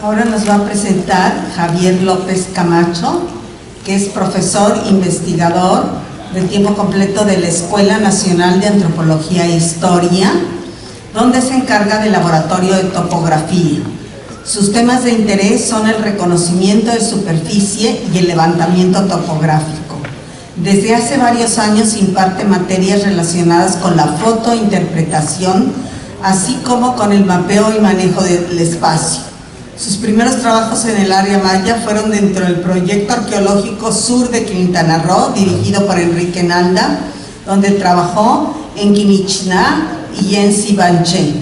Ahora nos va a presentar Javier López Camacho, que es profesor investigador de tiempo completo de la Escuela Nacional de Antropología e Historia, donde se encarga del laboratorio de topografía. Sus temas de interés son el reconocimiento de superficie y el levantamiento topográfico. Desde hace varios años imparte materias relacionadas con la fotointerpretación, así como con el mapeo y manejo del espacio. Sus primeros trabajos en el área maya fueron dentro del proyecto arqueológico Sur de Quintana Roo, dirigido por Enrique Nalda, donde trabajó en Quinichná y en Sibanché.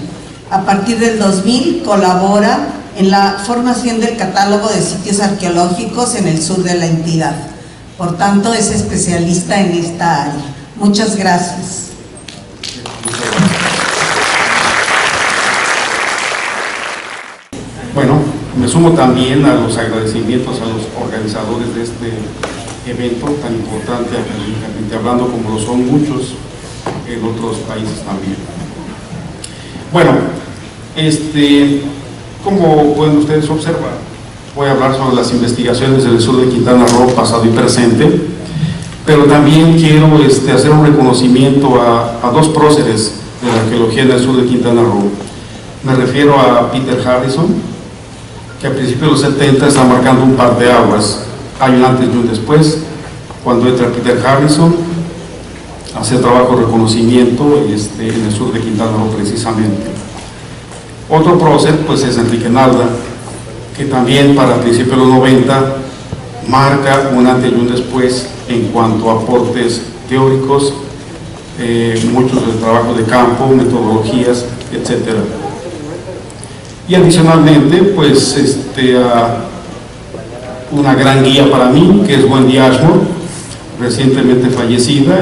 A partir del 2000 colabora en la formación del catálogo de sitios arqueológicos en el sur de la entidad. Por tanto, es especialista en esta área. Muchas gracias. Bueno, me sumo también a los agradecimientos a los organizadores de este evento tan importante, académicamente hablando, como lo son muchos en otros países también. Bueno, como pueden ustedes observar, voy a hablar sobre las investigaciones del sur de Quintana Roo, pasado y presente, pero también quiero hacer un reconocimiento a dos próceres de la arqueología en el sur de Quintana Roo. Me refiero a Peter Harrison, que a principios de los 70 está marcando un par de aguas. Hay un antes y un después. Cuando entra Peter Harrison, hace trabajo de reconocimiento en el sur de Quintana Roo precisamente. Otro prócer pues es Enrique Nalda, que también para principios de los 90 marca un antes y un después en cuanto a aportes teóricos, muchos de trabajo de campo, metodologías, etcétera. Y adicionalmente, pues, una gran guía para mí, que es Wendy Ashmore, recientemente fallecida,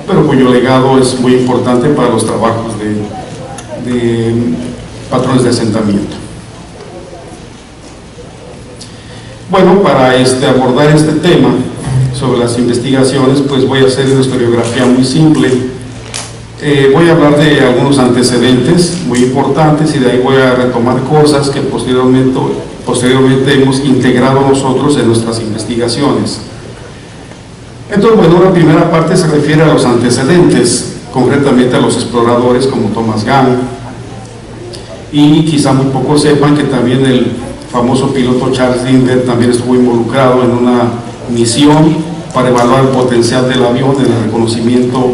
pero cuyo legado es muy importante para los trabajos de patrones de asentamiento. Bueno, para abordar este tema sobre las investigaciones, pues voy a hacer una historiografía muy simple. Voy a hablar de algunos antecedentes muy importantes y de ahí voy a retomar cosas que posteriormente hemos integrado nosotros en nuestras investigaciones. Entonces, bueno, la primera parte se refiere a los antecedentes, concretamente a los exploradores como Thomas Gang, y quizá muy pocos sepan que también el famoso piloto Charles Lindbergh también estuvo involucrado en una misión para evaluar el potencial del avión en el reconocimiento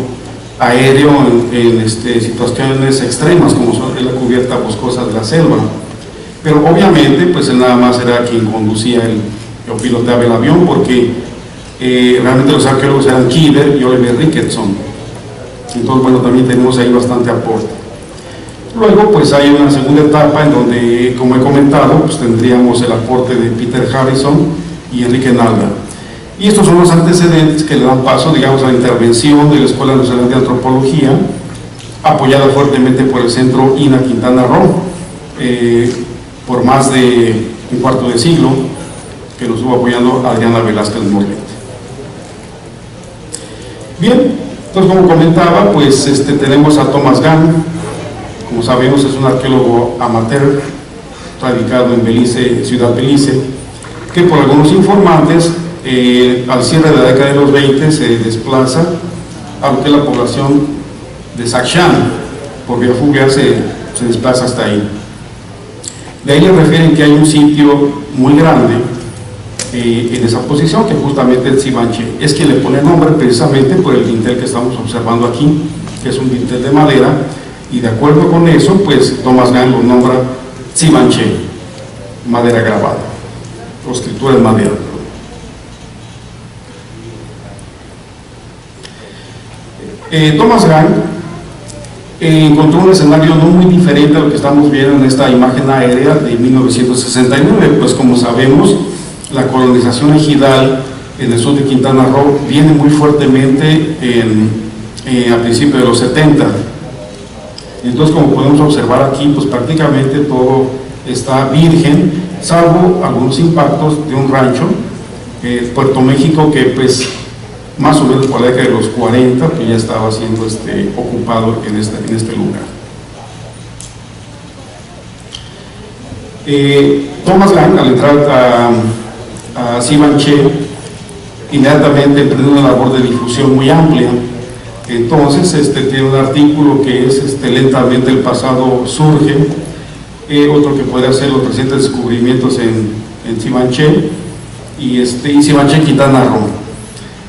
aéreo en situaciones extremas como son la cubierta boscosa de la selva, pero obviamente pues él nada más era quien conducía o piloteaba el avión, porque realmente los arqueólogos eran Kiever y Oliver Ricketson. Entonces, bueno, también tenemos ahí bastante aporte. Luego pues hay una segunda etapa en donde, como he comentado, pues tendríamos el aporte de Peter Harrison y Enrique Nalda. Y estos son los antecedentes que le dan paso, digamos, a la intervención de la Escuela Nacional de Antropología, apoyada fuertemente por el Centro INA Quintana Roo, por más de un cuarto de siglo, que nos estuvo apoyando Adriana Velázquez Morlet. Bien, entonces, como comentaba, pues tenemos a Thomas Gang. Como sabemos, es un arqueólogo amateur, radicado en Belice, Ciudad Belice, que por algunos informantes, al cierre de la década de los 20 se desplaza a lo que es la población de Sacshan, por vía fluvial se desplaza hasta ahí. De ahí le refieren que hay un sitio muy grande en esa posición, que justamente es Sibanché. Es quien le pone nombre precisamente por el dintel que estamos observando aquí, que es un dintel de madera, y de acuerdo con eso, pues Thomas Gang lo nombra Sibanché, madera grabada, o escritura en madera. Thomas Gang encontró un escenario no muy diferente a lo que estamos viendo en esta imagen aérea de 1969, pues como sabemos, la colonización ejidal en el sur de Quintana Roo viene muy fuertemente a principios de los 70. Entonces, como podemos observar aquí, pues prácticamente todo está virgen, salvo algunos impactos de un rancho, Puerto México, que pues más o menos por la década de los 40, que ya estaba siendo ocupado en este lugar. Thomas Lang, al entrar a Givenchy, inmediatamente emprendió una labor de difusión muy amplia. Entonces tiene un artículo que es lentamente el pasado surge, otro que puede ser los recientes descubrimientos en Givenchy y Givenchy Quintana Roo.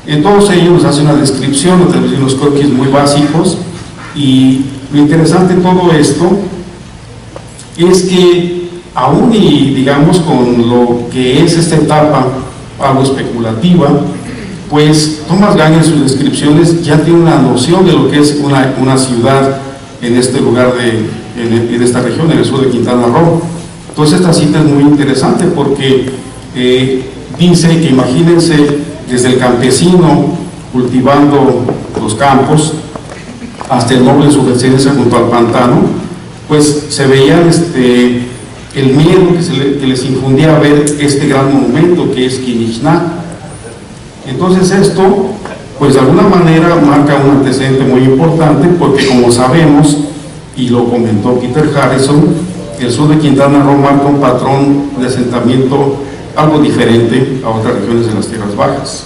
En todos ellos nos hace una descripción, a través de unos croquis muy básicos, y lo interesante de todo esto es que aún y digamos con lo que es esta etapa algo especulativa, pues Thomas Lang en sus descripciones ya tiene una noción de lo que es una ciudad en este lugar, en esta región, en el sur de Quintana Roo. Entonces esta cita es muy interesante porque dice que imagínense desde el campesino cultivando los campos hasta el noble en su residencia junto al pantano, pues se veía el miedo que les infundía a ver este gran monumento que es Quinichná. Entonces esto, pues de alguna manera marca un antecedente muy importante, porque como sabemos, y lo comentó Peter Harrison, el sur de Quintana Roo marca un patrón de asentamiento algo diferente a otras regiones de las tierras bajas.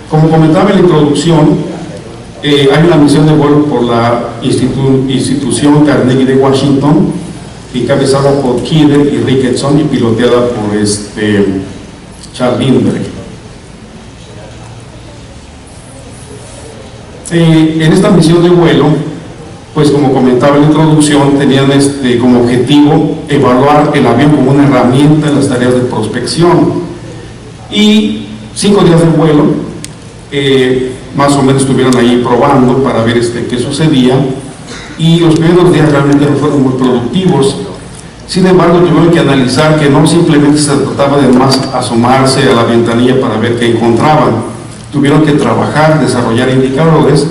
Como comentaba en la introducción, hay una misión de vuelo por la institución Carnegie de Washington, encabezada por Kidder y Ricketson y piloteada por Charles Lindbergh. En esta misión de vuelo, pues como comentaba en la introducción, tenían como objetivo evaluar el avión como una herramienta en las tareas de prospección. Y 5 días de vuelo, más o menos estuvieron ahí probando para ver qué sucedía, y los primeros días realmente no fueron muy productivos. Sin embargo, tuvieron que analizar que no simplemente se trataba de más asomarse a la ventanilla para ver qué encontraban. Tuvieron que trabajar, desarrollar indicadores,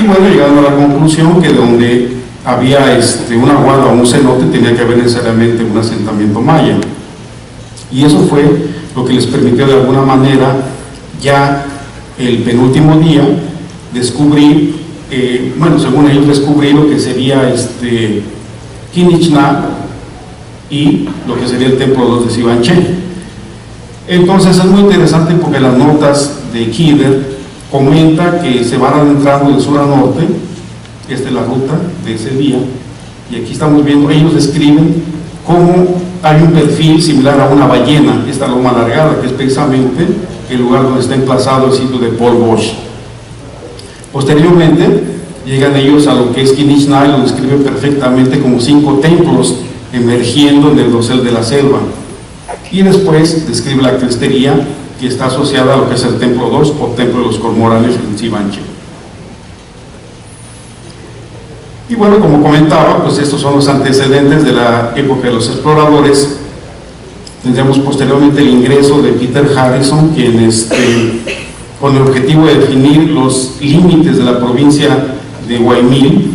y bueno, llegaron a la conclusión que donde había una aguada o un cenote tenía que haber necesariamente un asentamiento maya. Y eso fue lo que les permitió de alguna manera ya el penúltimo día descubrir, según ellos descubrir lo que sería Quinichná y lo que sería el templo 2 de Givenchy. Entonces es muy interesante porque las notas de Kidder comenta que se van adentrando de sur a norte. Esta es la ruta de ese día, y aquí estamos viendo, ellos describen cómo hay un perfil similar a una ballena, esta loma alargada, que es precisamente el lugar donde está emplazado el sitio de Paul Bosch. Posteriormente llegan ellos a lo que es Quinichná y lo describen perfectamente como 5 templos emergiendo en el dosel de la selva, y después describe la crestería que está asociada a lo que es el templo 2 o templo de los cormoranes en Givenchy. Y bueno, como comentaba, pues estos son los antecedentes de la época de los exploradores. Tendríamos posteriormente el ingreso de Peter Harrison, quien con el objetivo de definir los límites de la provincia de Guaymil,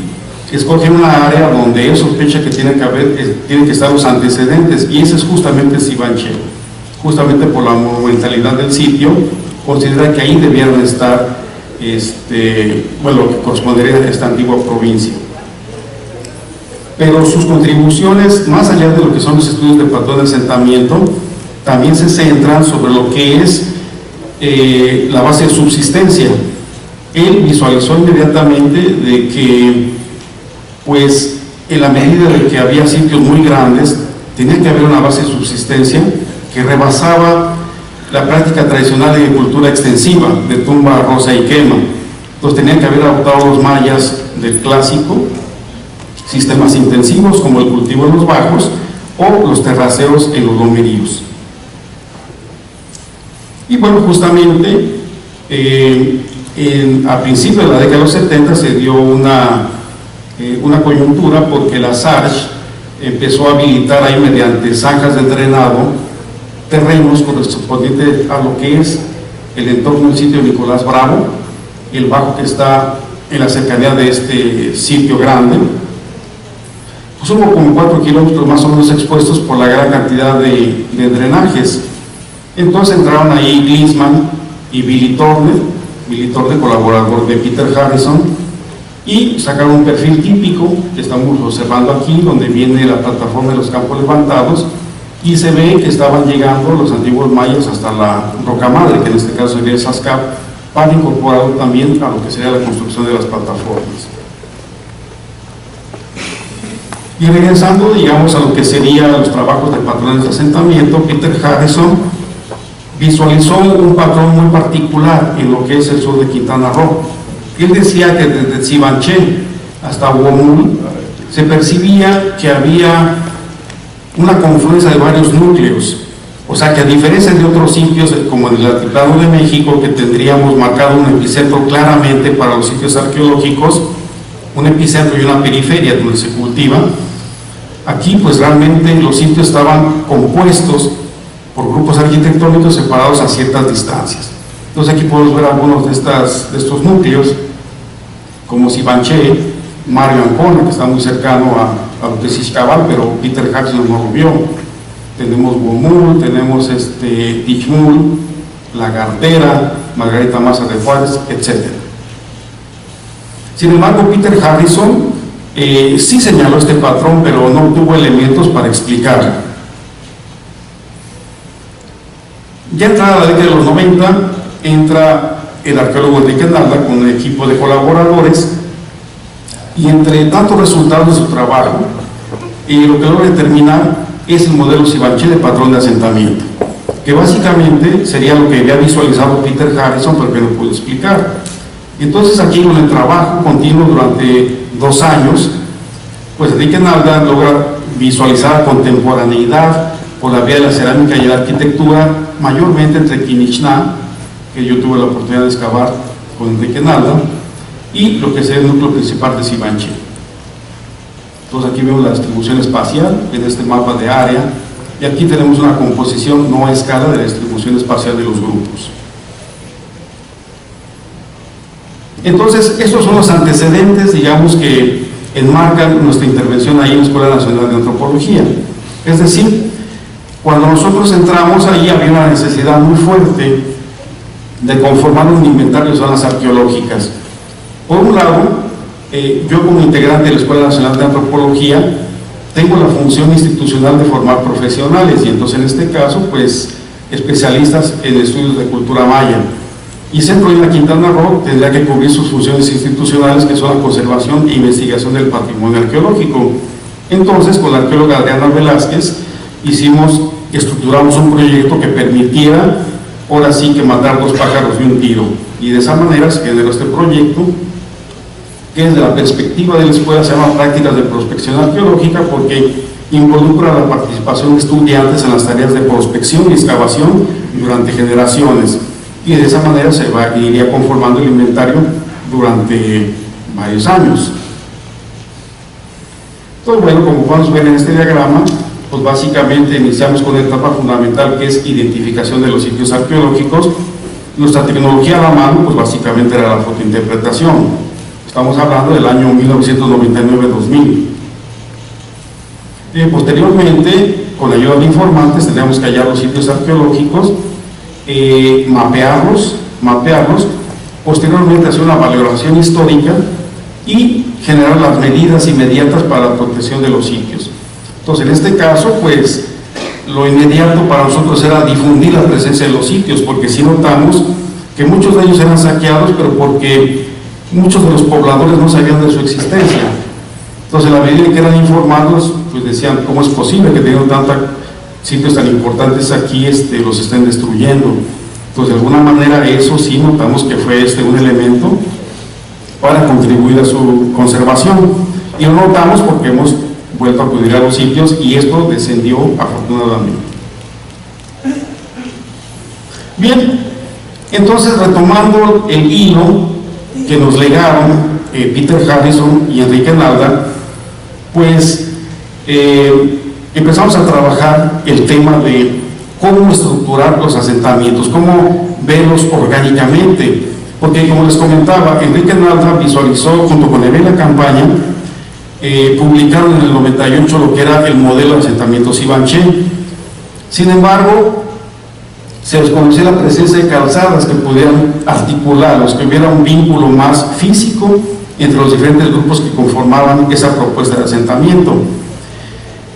escoge una área donde él sospecha que tienen que estar los antecedentes, y ese es justamente Givenchy. Justamente por la monumentalidad del sitio, considera que ahí debieron estar lo que correspondería a esta antigua provincia. Pero sus contribuciones, más allá de lo que son los estudios de patrón de asentamiento, también se centran sobre lo que es la base de subsistencia. Él visualizó inmediatamente de que, pues, en la medida de que había sitios muy grandes, tenía que haber una base de subsistencia que rebasaba la práctica tradicional de agricultura extensiva, de tumba, roza y quema. Entonces tenían que haber adoptado los mayas del clásico, sistemas intensivos como el cultivo en los bajos o los terraceos en los lomeríos. Y bueno, justamente a principios de la década de los 70 se dio una coyuntura, porque la SARS empezó a habilitar ahí mediante zanjas de drenado terrenos correspondientes a lo que es el entorno del sitio de Nicolás Bravo, el bajo que está en la cercanía de este sitio grande. Pues hubo como 4 kilómetros más o menos expuestos por la gran cantidad de drenajes. Entonces entraron ahí Glinsman y Billy Turner, colaborador de Peter Harrison, y sacaron un perfil típico que estamos observando aquí, donde viene la plataforma de los campos levantados, y se ve que estaban llegando los antiguos mayas hasta la roca madre, que en este caso sería Sascap, para incorporarlo también a lo que sería la construcción de las plataformas. Y regresando, digamos, a lo que serían los trabajos de patrones de asentamiento, Peter Harrison visualizó un patrón muy particular en lo que es el sur de Quintana Roo. Él decía que desde Tsibanché hasta Huomul se percibía que había una confluencia de varios núcleos, o sea que a diferencia de otros sitios como en el altiplano de México, que tendríamos marcado un epicentro claramente para los sitios arqueológicos, un epicentro y una periferia donde se cultiva, aquí pues realmente los sitios estaban compuestos por grupos arquitectónicos separados a ciertas distancias. Entonces aquí podemos ver algunos de estos núcleos, como Tsibanché, Mario Ancona, que está muy cercano a lo que es Ixcabal, pero Peter Harrison no lo vio. Tenemos Huomul, tenemos Tichmul, La Gartera, Margarita Maza de Juárez, etc. Sin embargo, Peter Harrison sí señaló este patrón, pero no tuvo elementos para explicarlo. Ya entrada la década de los 90, entra el arqueólogo Enrique Nalda con un equipo de colaboradores, y entre tantos resultados de su trabajo, lo que logra determinar es el modelo Tsibanché de patrón de asentamiento, que básicamente sería lo que había visualizado Peter Harrison, pero que no pudo explicar. Entonces aquí con el trabajo continuo durante 2 años, pues Enrique Nalda logra visualizar la contemporaneidad por la vía de la cerámica y la arquitectura, mayormente entre Quinichná, que yo tuve la oportunidad de excavar con Enrique Nalda, y lo que es el núcleo principal de Tsibanché. Entonces aquí vemos la distribución espacial en este mapa de área, y aquí tenemos una composición no a escala de la distribución espacial de los grupos. Entonces estos son los antecedentes, digamos, que enmarcan nuestra intervención ahí en la Escuela Nacional de Antropología. Es decir, cuando nosotros entramos ahí había una necesidad muy fuerte de conformar un inventario de zonas arqueológicas. Por un lado, yo como integrante de la Escuela Nacional de Antropología tengo la función institucional de formar profesionales, y entonces en este caso pues especialistas en estudios de cultura maya, y Centro de Quintana Roo tendría que cubrir sus funciones institucionales, que son la conservación e investigación del patrimonio arqueológico. Entonces con la arqueóloga Adriana Velázquez estructuramos un proyecto que permitiera ahora sí que matar 2 pájaros de un tiro, y de esa manera se generó este proyecto, que desde la perspectiva de la escuela se llama Prácticas de Prospección Arqueológica, porque involucra la participación de estudiantes en las tareas de prospección y excavación durante generaciones, y de esa manera se iría conformando el inventario durante varios años. Entonces, bueno, como podemos ver en este diagrama, pues básicamente iniciamos con la etapa fundamental, que es identificación de los sitios arqueológicos. Nuestra tecnología a la mano, pues básicamente era la fotointerpretación. Estamos hablando del año 1999-2000. Posteriormente, con la ayuda de informantes, teníamos que hallar los sitios arqueológicos, mapearlos, posteriormente hacer una valoración histórica y generar las medidas inmediatas para la protección de los sitios. Entonces, en este caso, pues, lo inmediato para nosotros era difundir la presencia de los sitios, porque sí notamos que muchos de ellos eran saqueados, pero porque muchos de los pobladores no sabían de su existencia. Entonces, a la medida que eran informados, pues decían, ¿cómo es posible que teniendo tantos sitios tan importantes aquí los estén destruyendo? Entonces, de alguna manera, eso sí notamos que fue un elemento para contribuir a su conservación. Y lo notamos porque hemos vuelto a acudir a los sitios, y esto descendió afortunadamente. Bien, entonces, retomando el hilo que nos legaron Peter Harrison y Enrique Nalda, pues empezamos a trabajar el tema de cómo estructurar los asentamientos, cómo verlos orgánicamente, porque como les comentaba, Enrique Nalda visualizó junto con Evela Campaña, publicaron en el 98 lo que era el modelo de asentamiento Tsibanché. Sin embargo, se desconocía la presencia de calzadas que pudieran articularlos, que hubiera un vínculo más físico entre los diferentes grupos que conformaban esa propuesta de asentamiento.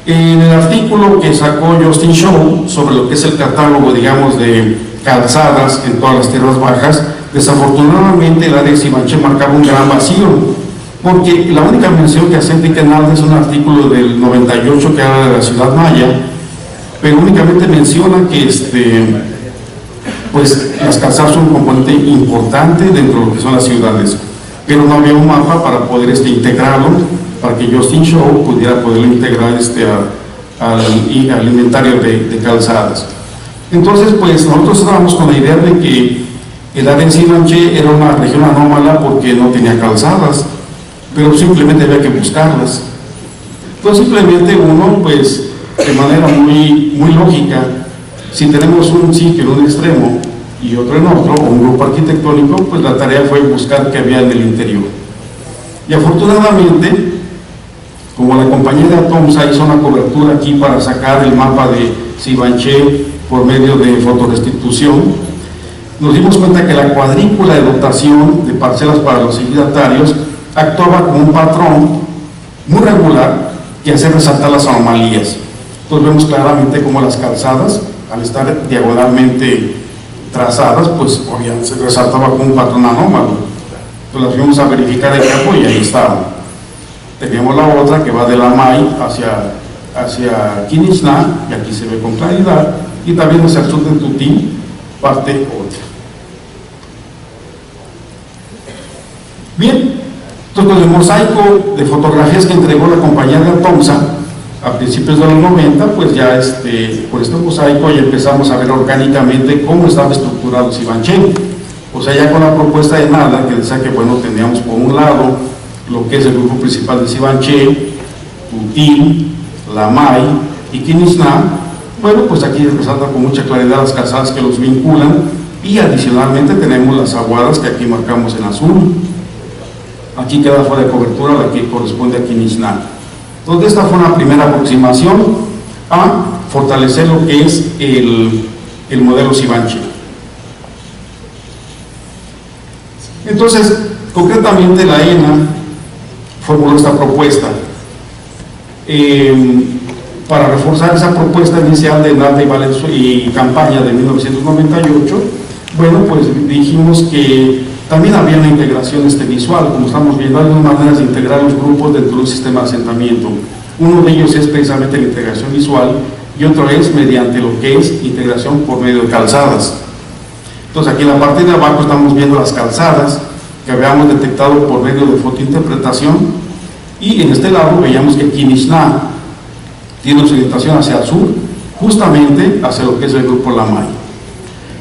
En el artículo que sacó Justin Shaw sobre lo que es el catálogo, digamos, de calzadas en todas las tierras bajas, desafortunadamente el área de Sibanché marcaba un gran vacío, porque la única mención que hace Enrique Hernández es un artículo del 98 que habla de la ciudad maya, pero únicamente menciona que pues las calzadas son un componente importante dentro de lo que son las ciudades, pero no había un mapa para poder integrarlo, para que Justin Shaw pudiera poderlo integrar al inventario de calzadas. Entonces, pues nosotros estábamos con la idea de que el área de Sibanché era una región anómala porque no tenía calzadas, pero simplemente había que buscarlas. Entonces simplemente uno, pues de manera muy lógica, si tenemos un sitio en un extremo y otro en otro, o un grupo arquitectónico, pues la tarea fue buscar qué había en el interior. Y afortunadamente, como la compañera Tomsa hizo una cobertura aquí para sacar el mapa de Sibanché por medio de fotorestitución, nos dimos cuenta que la cuadrícula de dotación de parcelas para los ejidatarios actuaba como un patrón muy regular que hace resaltar las anomalías. Entonces vemos claramente cómo las calzadas, al estar diagonalmente trazadas, pues obviamente se resaltaba como un patrón anómalo. Entonces las fuimos a verificar en campo y ahí estaban. Teníamos la otra que va de la May hacia Quinixná, y aquí se ve con claridad, y también hacia el sur de Tutí, parte otra. Bien, entonces con el mosaico de fotografías que entregó la compañía de Tomsa a principios de los 90, pues ya por este mosaico ya empezamos a ver orgánicamente cómo estaba estructurado Sibanché. O sea, ya con la propuesta de Nada, que decía que bueno, teníamos por un lado lo que es el grupo principal de Sibanché, Tutí, La May y Quinixná. Bueno, pues aquí resalta con mucha claridad las calzadas que los vinculan, y adicionalmente tenemos las aguadas que aquí marcamos en azul. Aquí queda fuera de cobertura la que corresponde a Quinixná. Entonces esta fue una primera aproximación a fortalecer lo que es el modelo Sibanché. Entonces, concretamente la ENA formuló esta propuesta. Para reforzar esa propuesta inicial de Nalda y campaña de 1998, bueno, pues dijimos que también había una integración visual. Como estamos viendo, hay dos maneras de integrar los grupos dentro de un sistema de asentamiento. Uno de ellos es precisamente la integración visual, y otro es mediante lo que es integración por medio de calzadas. Entonces aquí en la parte de abajo estamos viendo las calzadas que habíamos detectado por medio de fotointerpretación, y en este lado veíamos que Quinixná tiene su orientación hacia el sur, justamente hacia lo que es el grupo La May.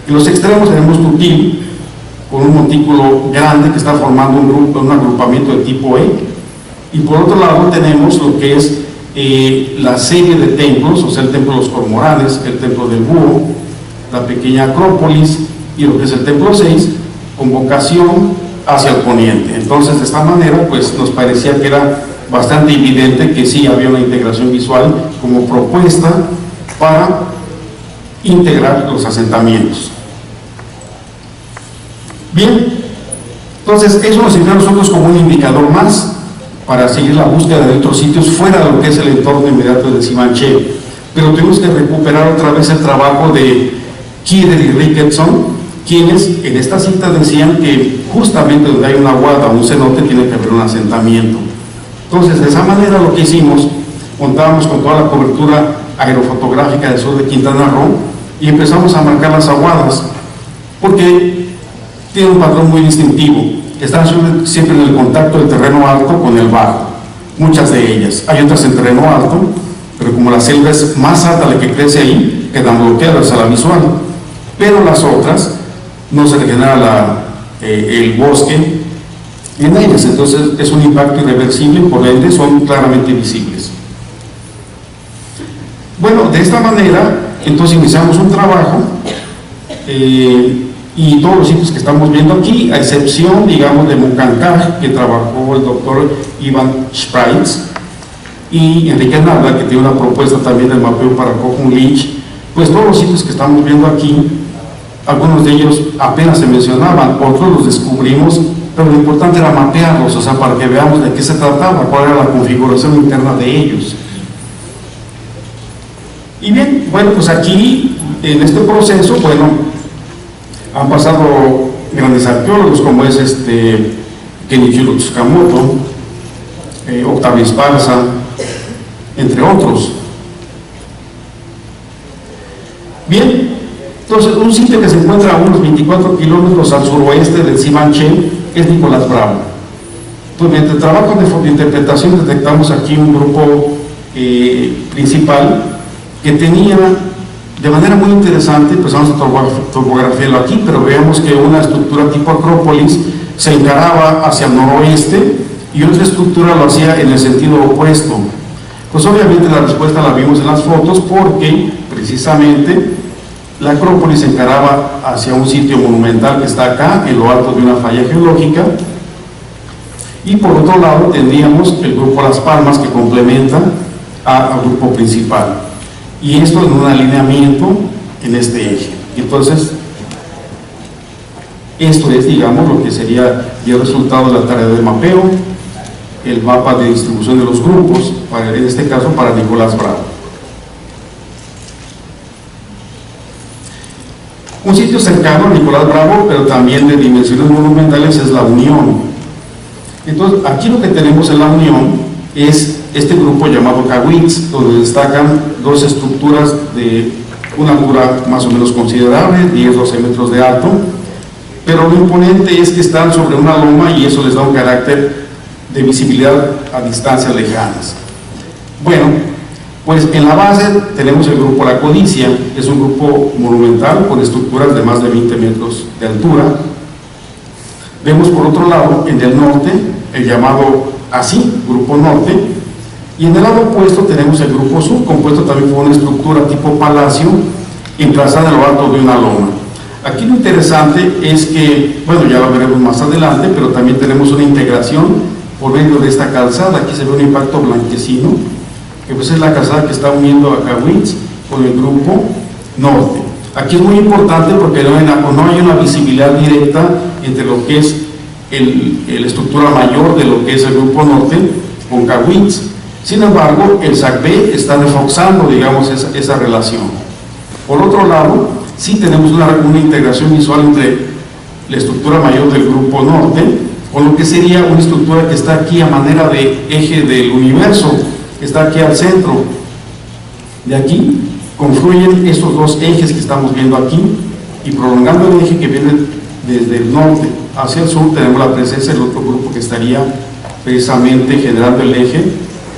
En los extremos tenemos Tutí, con un montículo grande que está formando un agrupamiento de tipo E, y por otro lado tenemos lo que es la serie de templos, o sea, el templo de los Cormoranes, el templo del Búho, la pequeña Acrópolis, y lo que es el templo 6, con vocación hacia el poniente. Entonces, de esta manera, pues nos parecía que era bastante evidente que sí había una integración visual como propuesta para integrar los asentamientos. Bien, entonces eso nos sirve a nosotros como un indicador más para seguir la búsqueda de otros sitios fuera de lo que es el entorno inmediato de Sibanché. Pero tuvimos que recuperar otra vez el trabajo de Kidder y Ricketson, quienes en esta cita decían que justamente donde hay una aguada o un cenote tiene que haber un asentamiento. Entonces, de esa manera lo que hicimos, contábamos con toda la cobertura aerofotográfica del sur de Quintana Roo y empezamos a marcar las aguadas, porque tiene un patrón muy distintivo. Están siempre en el contacto del terreno alto con el bajo, muchas de ellas. Hay otras en terreno alto, pero como la selva es más alta la que crece ahí, quedan bloqueadas a la visual. Pero las otras no se regenera el bosque en ellas, entonces es un impacto irreversible, por ende son claramente visibles. Bueno, de esta manera, entonces iniciamos un trabajo y todos los sitios que estamos viendo aquí, a excepción, digamos, de Mucancaj, que trabajó el doctor Ivan Spreitz, y Enrique Nalda, que tiene una propuesta también del mapeo para Cojun Lynch, pues todos los sitios que estamos viendo aquí, algunos de ellos apenas se mencionaban, otros los descubrimos pero lo importante era mapearlos, o sea, para que veamos de qué se trataba, cuál era la configuración interna de ellos. Y bien, bueno, pues aquí, en este proceso, bueno, han pasado grandes arqueólogos como es Kenichiro Tsukamoto, Octavio Esparza, entre otros. Bien, entonces un sitio que se encuentra a unos 24 kilómetros al suroeste del Sivanché es Nicolás Bravo. Pues mediante el trabajo de interpretación detectamos aquí un grupo principal que tenía de manera muy interesante, pues vamos a topografiarlo aquí, pero veamos que una estructura tipo acrópolis se encaraba hacia el noroeste y otra estructura lo hacía en el sentido opuesto. Pues obviamente la respuesta la vimos en las fotos porque precisamente la acrópolis se encaraba hacia un sitio monumental que está acá, en lo alto de una falla geológica, y por otro lado tendríamos el grupo Las Palmas que complementa al grupo principal. Y esto en un alineamiento en este eje. Entonces, esto es, digamos, lo que sería el resultado de la tarea de mapeo, el mapa de distribución de los grupos, en este caso para Nicolás Bravo. Un sitio cercano a Nicolás Bravo, pero también de dimensiones monumentales, es La Unión. Entonces, aquí lo que tenemos en La Unión es este grupo llamado Cahuitz, donde destacan dos estructuras de una altura más o menos considerable, 10-12 metros de alto, pero lo imponente es que están sobre una loma y eso les da un carácter de visibilidad a distancias lejanas. Bueno, pues en la base tenemos el grupo La Codicia, es un grupo monumental con estructuras de más de 20 metros de altura. Vemos por otro lado, en el norte, el llamado así, Grupo Norte, y en el lado opuesto tenemos el Grupo Sur, compuesto también por una estructura tipo palacio, emplazada en lo alto de una loma. Aquí lo interesante es que, bueno, ya lo veremos más adelante, pero también tenemos una integración por medio de esta calzada. Aquí se ve un impacto blanquecino, que pues es la calzada que está uniendo a Cahuitz con el Grupo Norte. Aquí es muy importante porque no hay una visibilidad directa entre lo que es la estructura mayor de lo que es el Grupo Norte con Cahuitz. Sin embargo, el SACB está reforzando, digamos, esa relación. Por otro lado, sí tenemos una integración visual entre la estructura mayor del Grupo Norte con lo que sería una estructura que está aquí a manera de eje del universo, que está aquí al centro. De aquí confluyen estos dos ejes que estamos viendo aquí, y prolongando el eje que viene desde el norte hacia el sur tenemos la presencia del otro grupo que estaría precisamente generando el eje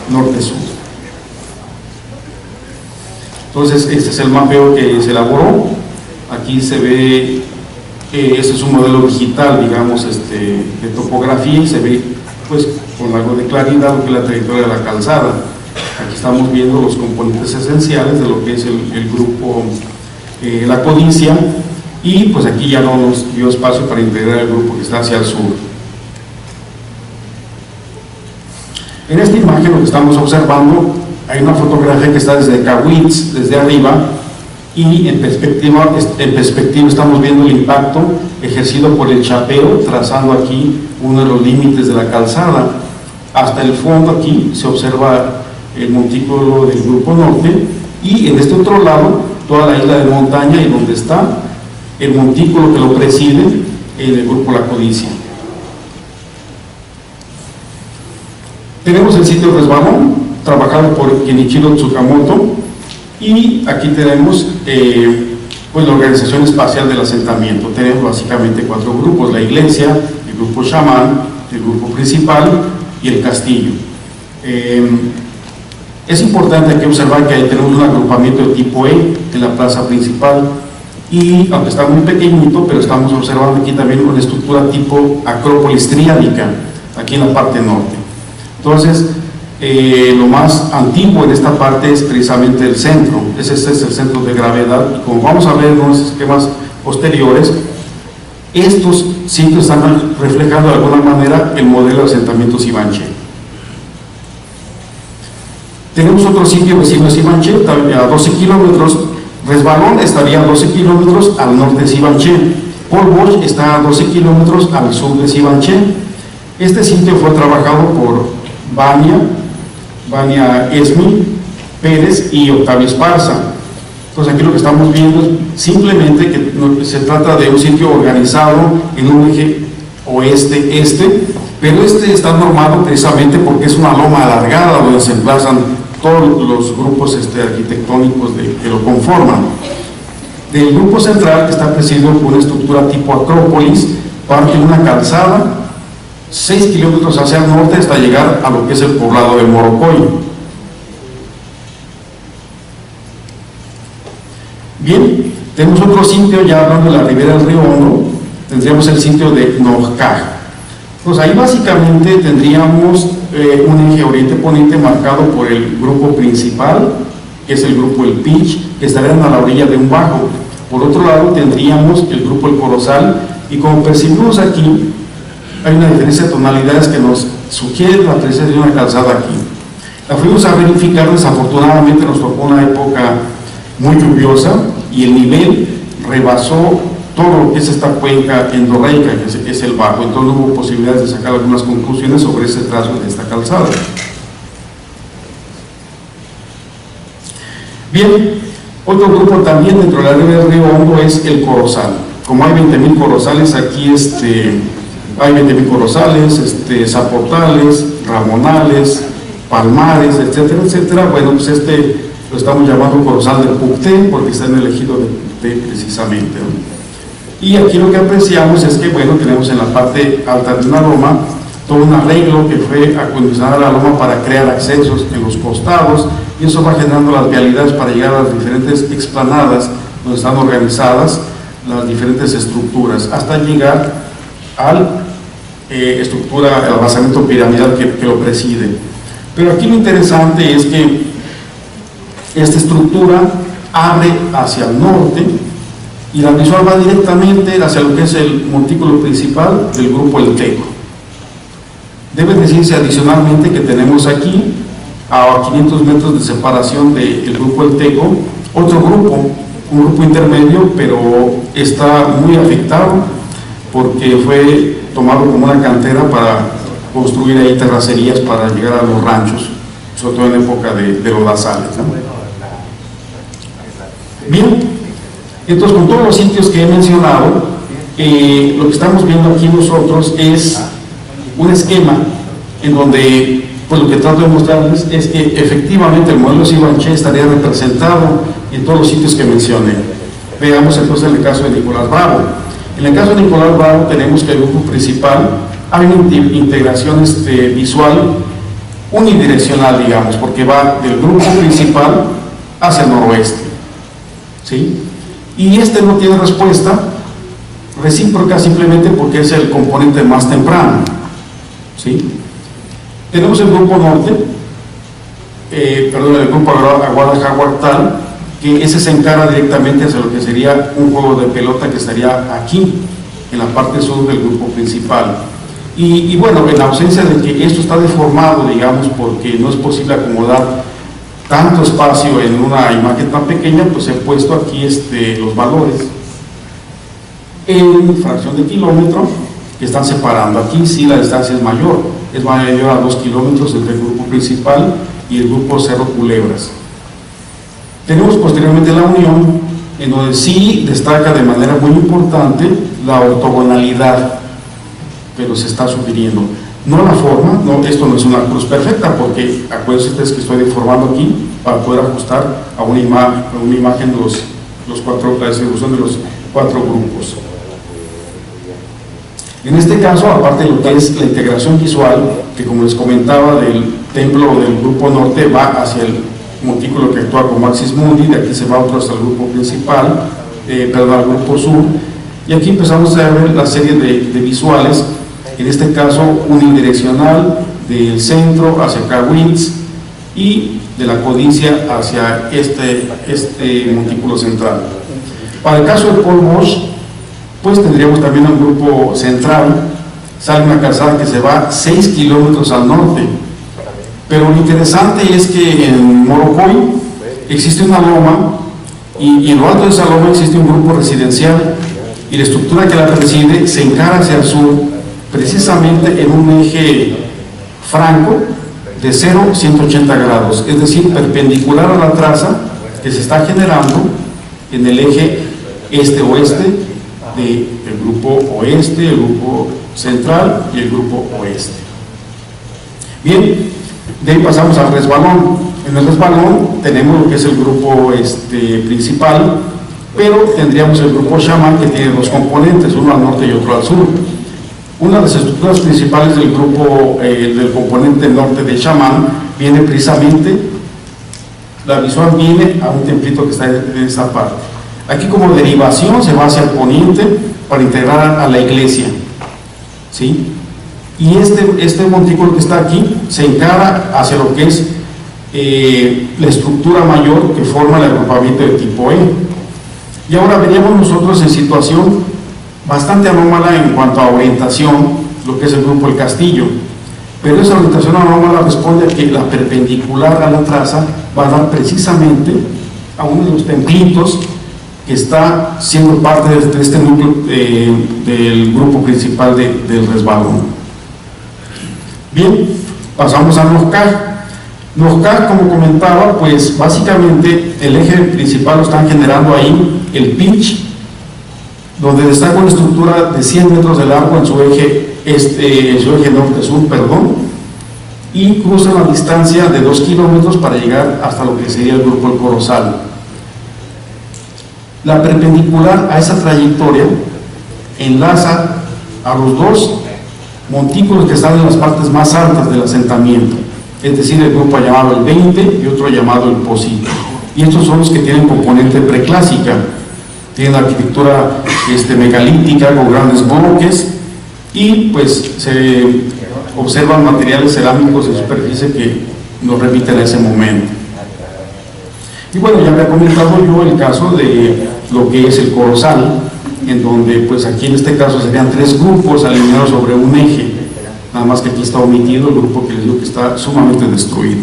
norte-sur. Entonces este es el mapeo que se elaboró. Aquí se ve, este es un modelo digital, digamos, de topografía, y se ve pues con algo de claridad lo que es la trayectoria de la calzada. Aquí estamos viendo los componentes esenciales de lo que es el grupo La Codicia, y pues aquí ya no nos dio espacio para integrar el grupo que está hacia el sur. En esta imagen lo que estamos observando, hay una fotografía que está desde Cahuitz, desde arriba, y en perspectiva estamos viendo el impacto ejercido por el chapeo, trazando aquí uno de los límites de la calzada. Hasta el fondo aquí se observa el montículo del Grupo Norte, y en este otro lado toda la isla de montaña, y donde está el montículo que lo preside en el Grupo La Codicia. Tenemos el sitio Resbalón, trabajado por Kenichiro Tsukamoto, y aquí tenemos pues la organización espacial del asentamiento. Tenemos básicamente 4 grupos: la iglesia, el grupo chamán, el grupo principal y el castillo. Es importante aquí observar que ahí tenemos un agrupamiento de tipo E en la plaza principal, y aunque está muy pequeñito, pero estamos observando aquí también una estructura tipo acrópolis triádica aquí en la parte norte. Entonces, lo más antiguo en esta parte es precisamente el centro. Este es el centro de gravedad, y como vamos a ver en unos esquemas posteriores, estos sitios están reflejando de alguna manera el modelo de asentamiento Sivanché. Tenemos otro sitio vecino de Sivanché, a 12 kilómetros. Resbalón estaría a 12 kilómetros al norte de Sivanché. Paul Bosch está a 12 kilómetros al sur de Sibanché. Este sitio fue trabajado por Vania Esmi Pérez y Octavio Esparza. Entonces aquí lo que estamos viendo es simplemente que se trata de un sitio organizado en un eje oeste-este, pero este está normado precisamente porque es una loma alargada donde se emplazan todos los grupos arquitectónicos que lo conforman. Del grupo central, que está presidido por una estructura tipo acrópolis, parte una calzada 6 kilómetros hacia el norte hasta llegar a lo que es el poblado de Morocoy. Bien, tenemos otro sitio ya hablando de la ribera del río Hondo. Tendríamos el sitio de Nojcaj. Pues ahí básicamente tendríamos un eje oriente-poniente marcado por el grupo principal, que es el grupo El Pich, que estarían a la orilla de un bajo. Por otro lado tendríamos el grupo El Corozal, y como percibimos aquí, hay una diferencia de tonalidades que nos sugiere la presencia de una calzada aquí. La fuimos a verificar, desafortunadamente nos tocó una época muy lluviosa y el nivel rebasó todo lo que es esta cuenca endorreica, que es el bajo. Entonces no hubo posibilidades de sacar algunas conclusiones sobre ese trazo de esta calzada. Bien, otro grupo también dentro de la ribera del río Hondo es el Corozal. Como hay 20,000 corozales aquí, hay 20,000 corozales, zaportales, ramonales, palmares, etcétera, etcétera. Bueno, pues lo estamos llamando Corozal del Pucté porque está en el ejido de Pucté precisamente, ¿no? Y aquí lo que apreciamos es que, bueno, tenemos en la parte alta de una loma todo un arreglo que fue acondicionar a la loma para crear accesos en los costados, y eso va generando las vialidades para llegar a las diferentes explanadas donde están organizadas las diferentes estructuras, hasta llegar al al basamento piramidal que lo preside. Pero aquí lo interesante es que esta estructura abre hacia el norte y la visual va directamente hacia lo que es el montículo principal del grupo El Teco. Debe decirse adicionalmente que tenemos aquí, a 500 metros de separación del grupo El Teco, otro grupo, un grupo intermedio, pero está muy afectado porque fue tomado como una cantera para construir ahí terracerías para llegar a los ranchos, sobre todo en época de lodazales, ¿no? Bien, entonces con todos los sitios que he mencionado, lo que estamos viendo aquí nosotros es un esquema en donde, pues lo que trato de mostrarles es que efectivamente el modelo Sibanché estaría representado en todos los sitios que mencioné. Veamos entonces el caso de Nicolás Bravo. En el caso de Nicolás Bravo tenemos que el grupo principal hay una integración visual unidireccional, digamos, porque va del grupo principal hacia el noroeste, ¿sí? Y no tiene respuesta recíproca simplemente porque es el componente más temprano, ¿sí? Tenemos el grupo norte, el grupo Aguada-Jaguartal, que ese se encara directamente hacia lo que sería un juego de pelota que estaría aquí, en la parte sur del grupo principal. Y bueno, en ausencia de que esto está deformado, digamos, porque no es posible acomodar tanto espacio en una imagen tan pequeña, pues he puesto aquí los valores en fracción de kilómetro que están separando. Aquí sí la distancia es mayor a 2 kilómetros entre el grupo principal y el grupo Cerro Culebras. Tenemos posteriormente la unión, en donde sí destaca de manera muy importante la ortogonalidad, pero se está sugiriendo. No la forma, no, esto no es una cruz perfecta, porque acuérdense ustedes que estoy deformando aquí para poder ajustar a una imagen la distribución de los 4 grupos. En este caso, aparte de lo que es la integración visual, que como les comentaba, del templo del grupo norte va hacia el montículo que actúa como Axis Mundi, de aquí se va otro hasta el grupo principal, al grupo sur, y aquí empezamos a ver la serie de visuales, en este caso unidireccional del centro hacia Cahuitz y de la Codicia hacia este montículo central. Para el caso de Paul Bosch, pues tendríamos también un grupo central, sale una calzada que se va 6 kilómetros al norte. Pero lo interesante es que en Morocoy existe una loma y en lo alto de esa loma existe un grupo residencial y la estructura que la preside se encara hacia el sur, precisamente en un eje franco de 0 a 180 grados, es decir, perpendicular a la traza que se está generando en el eje este-oeste del grupo oeste, el grupo central y el grupo oeste. Bien, de ahí pasamos al resbalón. En el resbalón tenemos lo que es el grupo principal, pero tendríamos el grupo Shaman, que tiene dos componentes, uno al norte y otro al sur. Una de las estructuras principales del grupo, del componente norte de Shaman, viene precisamente, la visual viene a un templito que está en esta parte. Aquí como derivación se va hacia el poniente para integrar a la iglesia, ¿sí? Y este montículo que está aquí se encara hacia lo que es la estructura mayor que forma el agrupamiento de tipo E. Y ahora veríamos nosotros en situación bastante anómala en cuanto a orientación, lo que es el grupo El Castillo. Pero esa orientación anómala responde a que la perpendicular a la traza va a dar precisamente a uno de los templitos que está siendo parte de este núcleo del grupo principal del resbalón. Bien, pasamos a Nojkaj. Nojkaj, como comentaba, pues básicamente el eje principal lo están generando ahí, el pitch, donde destaca una estructura de 100 metros de largo en su eje, norte-sur, y cruza una distancia de 2 kilómetros para llegar hasta lo que sería el grupo El Corozal. La perpendicular a esa trayectoria enlaza a los dos montículos que están en las partes más altas del asentamiento, es decir, el grupo llamado el 20 y otro llamado el Pocito. Y estos son los que tienen componente preclásica, tienen arquitectura megalítica con grandes bloques y pues se observan materiales cerámicos de superficie que nos remiten a ese momento. Y bueno, ya había comentado yo el caso de lo que es el Corozal, en donde pues aquí en este caso serían 3 grupos alineados sobre un eje, nada más que aquí está omitido el grupo que les digo que está sumamente destruido.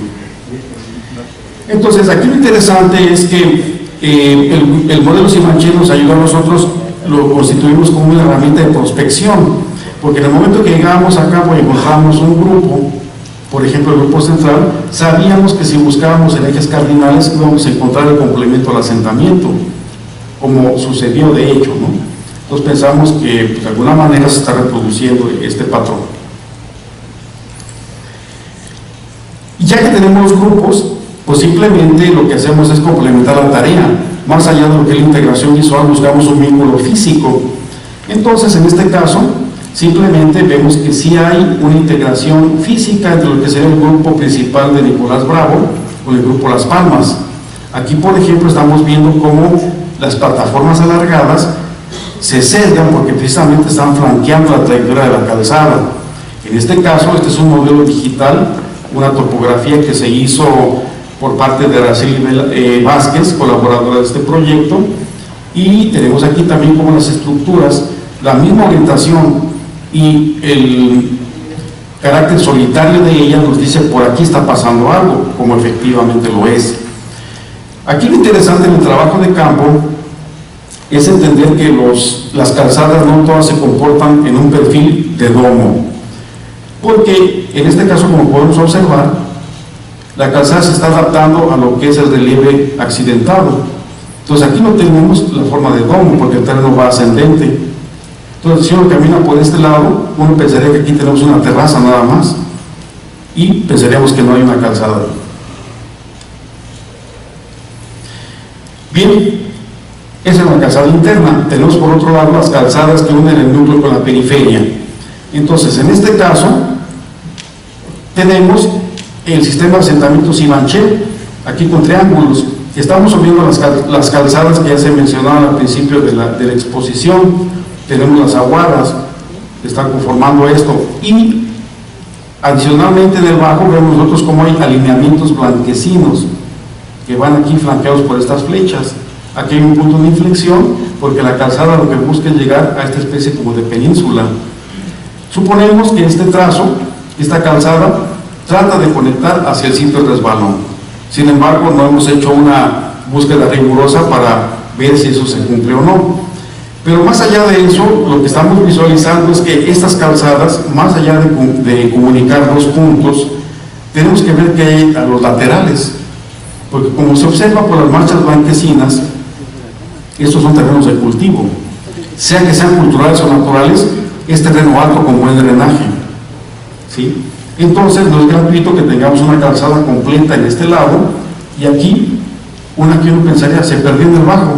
Entonces aquí lo interesante es que el modelo Simanché nos ayuda a nosotros, lo constituimos como una herramienta de prospección, porque en el momento que llegábamos a cabo y encontramos un grupo, por ejemplo el grupo central, sabíamos que si buscábamos en ejes cardinales íbamos a encontrar el complemento al asentamiento, como sucedió de hecho, ¿no? Entonces pensamos que pues, de alguna manera se está reproduciendo este patrón. Y ya que tenemos los grupos, pues simplemente lo que hacemos es complementar la tarea. Más allá de lo que es la integración visual, buscamos un vínculo físico. Entonces, en este caso, simplemente vemos que sí hay una integración física entre lo que sería el grupo principal de Nicolás Bravo con el grupo Las Palmas. Aquí, por ejemplo, estamos viendo cómo las plataformas alargadas se sesgan porque precisamente están flanqueando la trayectoria de la calzada. En este caso, este es un modelo digital, una topografía que se hizo por parte de Araceli Vázquez, colaboradora de este proyecto, y tenemos aquí también como las estructuras, la misma orientación y el carácter solitario de ella nos dice por aquí está pasando algo, como efectivamente lo es. Aquí lo interesante en el trabajo de campo es entender que las calzadas no todas se comportan en un perfil de domo, porque en este caso, como podemos observar, la calzada se está adaptando a lo que es el relieve accidentado. Entonces aquí no tenemos la forma de domo porque el terreno va ascendente. Entonces si uno camina por este lado, uno pensaría que aquí tenemos una terraza nada más y pensaríamos que no hay una calzada. Bien, esa es la calzada interna. Tenemos por otro lado las calzadas que unen el núcleo con la periferia. Entonces en este caso tenemos el sistema de asentamiento Simanché, aquí con triángulos. Estamos subiendo las calzadas que ya se mencionaron al principio de la exposición. Tenemos las aguadas que están conformando esto y adicionalmente en el bajo vemos nosotros cómo hay alineamientos blanquecinos que van aquí flanqueados por estas flechas. Aquí hay un punto de inflexión porque la calzada lo que busca es llegar a esta especie como de península. Suponemos que este trazo, esta calzada, trata de conectar hacia el sitio del resbalón. Sin embargo, no hemos hecho una búsqueda rigurosa para ver si eso se cumple o no. Pero más allá de eso, lo que estamos visualizando es que estas calzadas, más allá de comunicar dos puntos, tenemos que ver que hay a los laterales, porque como se observa por las manchas blanquecinas, estos son terrenos de cultivo, sea que sean culturales o naturales, es terreno alto con buen drenaje, ¿sí? Entonces no es gratuito que tengamos una calzada completa en este lado y aquí, una que uno pensaría, se perdió en el bajo.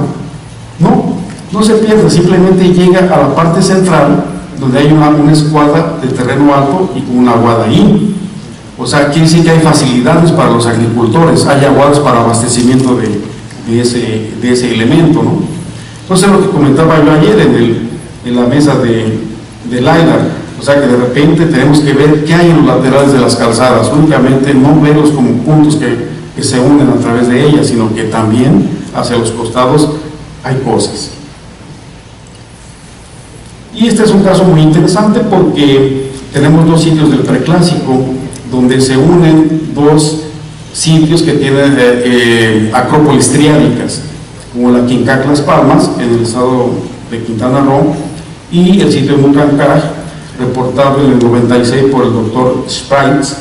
No se pierde, simplemente llega a la parte central donde hay una escuadra de terreno alto y con una aguada ahí. O sea, quiere decir que hay facilidades para los agricultores, hay aguadas para abastecimiento de ese elemento, ¿no? Entonces, lo que comentaba yo ayer en la mesa de LiDAR, o sea, que de repente tenemos que ver qué hay en los laterales de las calzadas, únicamente no verlos como puntos que se unen a través de ellas, sino que también hacia los costados hay cosas. Y este es un caso muy interesante porque tenemos dos sitios del preclásico donde se unen dos sitios que tienen acrópolis triádicas, como la Quincac Las Palmas, en el estado de Quintana Roo, y el sitio de Mucancaj, reportado en el 96 por el doctor Sprites.